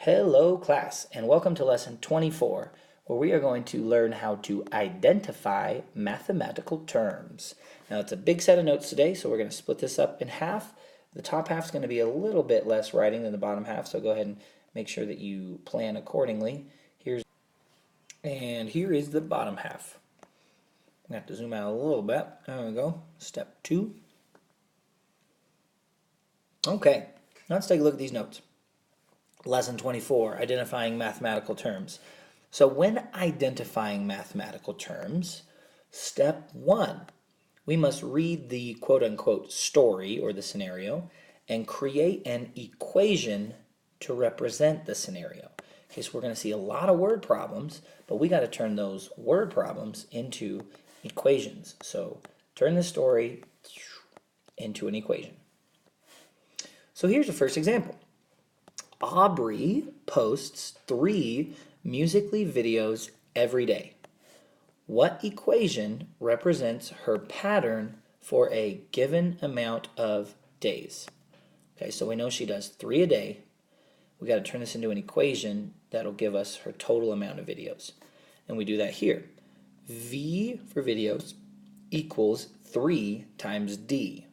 Hello class, and welcome to lesson 24, where we are going to learn how to identify mathematical terms. Now it's a big set of notes today, so we're going to split this up in half. The top half is going to be a little bit less writing than the bottom half, so go ahead and make sure that you plan accordingly. Here is the bottom half. I'm going to have to zoom out a little bit. There we go. Step 2. Okay, now let's take a look at these notes. Lesson 24, identifying mathematical terms. So when identifying mathematical terms, step 1, we must read the quote-unquote story or the scenario and create an equation to represent the scenario. Okay, so we're going to see a lot of word problems, but we got to turn those word problems into equations. So turn the story into an equation. So here's the first example. Aubrey posts 3 Musical.ly videos every day. What equation represents her pattern for a given amount of days? Okay, so we know she does 3 a day. We got to turn this into an equation that'll give us her total amount of videos. And we do that here. V for videos equals 3 times D.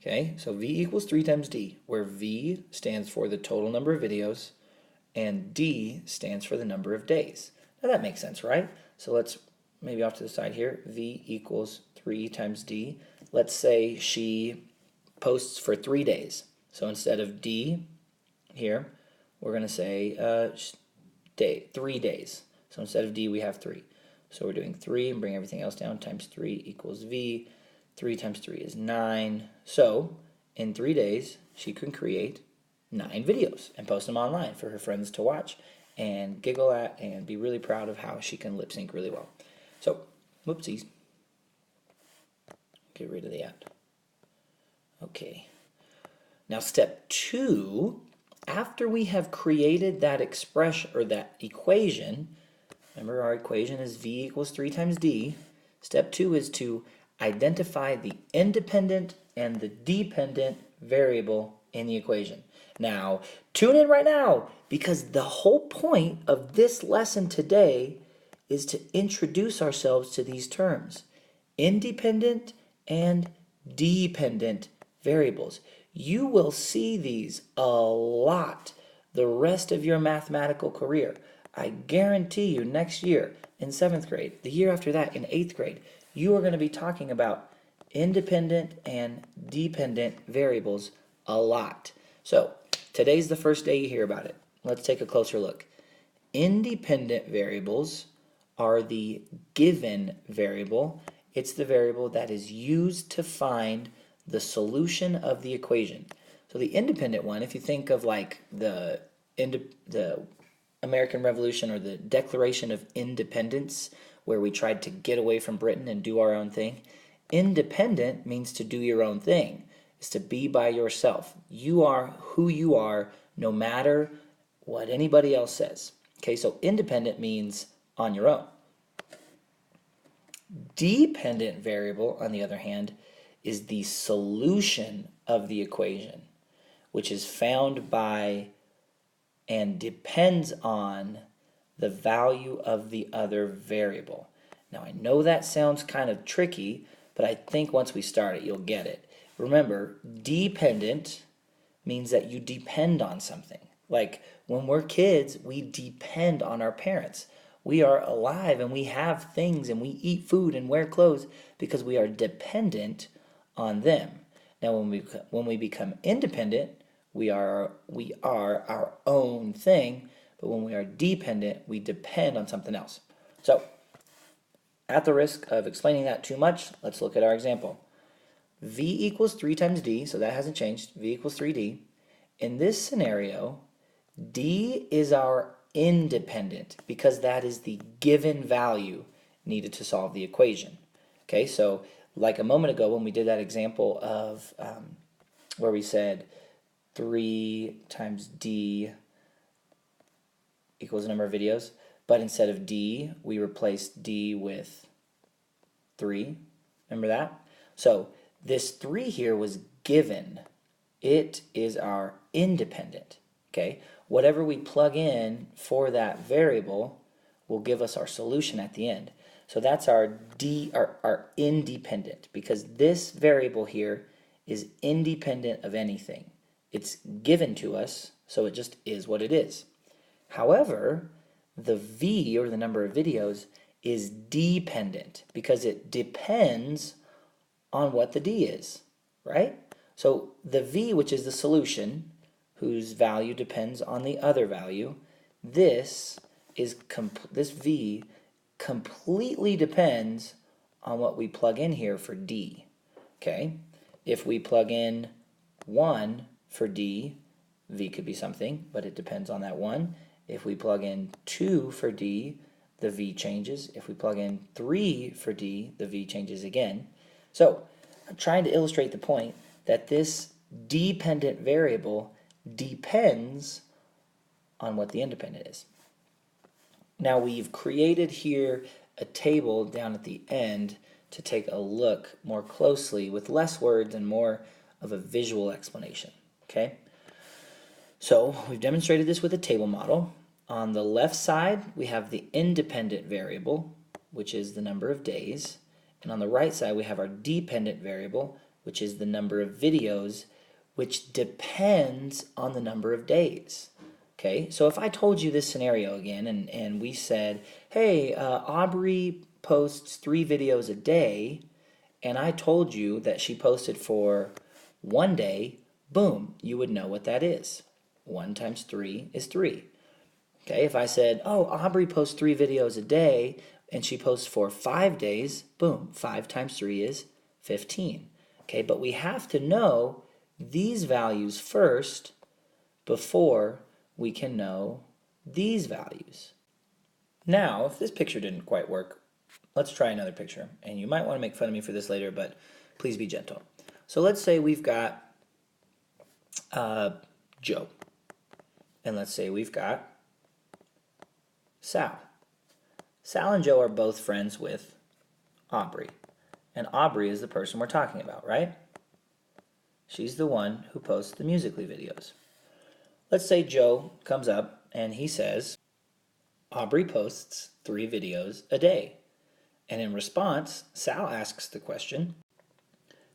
Okay, so V equals 3 times D, where V stands for the total number of videos and D stands for the number of days. Now that makes sense, right? So let's maybe off to the side here. V equals 3 times D. Let's say she posts for 3 days. So instead of D here, we're going to say 3 days. So instead of D, we have 3. So we're doing 3 and bring everything else down, times 3 equals V. 3 times 3 is 9. So, in 3 days, she can create 9 videos and post them online for her friends to watch and giggle at and be really proud of how she can lip sync really well. So, whoopsies. Get rid of that. Okay. Now, step 2, after we have created that expression or that equation, remember our equation is V equals 3 times D. Step 2 is to identify the independent and the dependent variable in the equation. Now, tune in right now, because the whole point of this lesson today is to introduce ourselves to these terms. Independent and dependent variables. You will see these a lot the rest of your mathematical career. I guarantee you next year in 7th grade, the year after that in 8th grade, you are going to be talking about independent and dependent variables a lot. So today's the first day you hear about it. Let's take a closer look. Independent variables are the given variable. It's the variable that is used to find the solution of the equation. So the independent one, if you think of like the American Revolution or the Declaration of Independence, where we tried to get away from Britain and do our own thing. Independent means to do your own thing. It's to be by yourself. You are who you are, no matter what anybody else says. Okay, so independent means on your own. Dependent variable, on the other hand, is the solution of the equation, which is found by and depends on the value of the other variable. Now I know that sounds kind of tricky, but I think once we start it, you'll get it. Remember, dependent means that you depend on something. Like when we're kids, we depend on our parents. We are alive and we have things and we eat food and wear clothes because we are dependent on them. Now when we become independent, we are our own thing. But when we are dependent, we depend on something else. So, at the risk of explaining that too much, let's look at our example. V equals 3 times D, so that hasn't changed. V equals 3D. In this scenario, D is our independent because that is the given value needed to solve the equation. Okay, so like a moment ago when we did that example of where we said 3 times D equals the number of videos, but instead of D, we replaced D with 3. Remember that? So this 3 here was given. It is our independent. Okay? whatever we plug in for that variable will give us our solution at the end. So that's our independent, because this variable here is independent of anything. It's given to us, so it just is what it is. However, the V, or the number of videos, is dependent because it depends on what the D is, right? So the V, which is the solution, whose value depends on the other value, this V completely depends on what we plug in here for D, okay? If we plug in 1 for D, V could be something, but it depends on that 1. If we plug in 2 for D, the V changes. If we plug in 3 for D, the V changes again. So I'm trying to illustrate the point that this dependent variable depends on what the independent is. Now we've created here a table down at the end to take a look more closely with less words and more of a visual explanation, okay? So we've demonstrated this with a table model. On the left side, we have the independent variable, which is the number of days. And on the right side, we have our dependent variable, which is the number of videos, which depends on the number of days. Okay, so if I told you this scenario again, and we said, hey, Aubrey posts 3 videos a day, and I told you that she posted for 1 day, boom, you would know what that is. 1 times 3 is 3. Okay, if I said, oh, Aubrey posts 3 videos a day, and she posts for 5 days, boom, 5 times 3 is 15. Okay, but we have to know these values first before we can know these values. Now, if this picture didn't quite work, let's try another picture. And you might want to make fun of me for this later, but please be gentle. So let's say we've got Joe. And let's say we've got Sal. Sal and Joe are both friends with Aubrey. And Aubrey is the person we're talking about, right? She's the one who posts the Musical.ly videos. Let's say Joe comes up and he says, Aubrey posts 3 videos a day. And in response, Sal asks the question,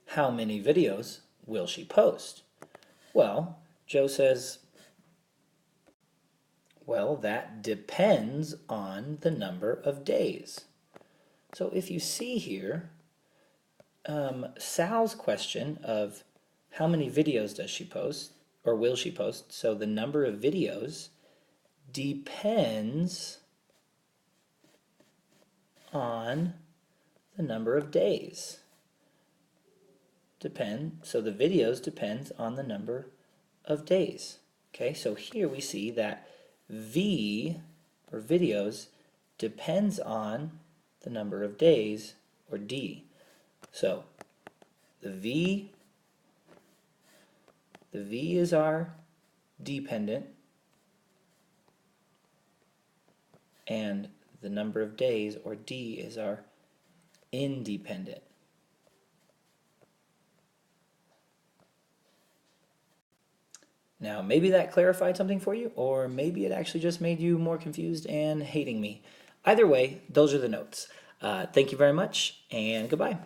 how many videos will she post? Well, Joe says, well, that depends on the number of days. So if you see here, Sal's question of how many videos does she post, or will she post, so the number of videos depends on the number of days. So the videos depends on the number of days. Okay, so here we see that V, or videos, depends on the number of days, or D. So the V is our dependent, and the number of days, or D, is our independent. Now, maybe that clarified something for you, or maybe it actually just made you more confused and hating me. Either way, those are the notes. Thank you very much, and goodbye.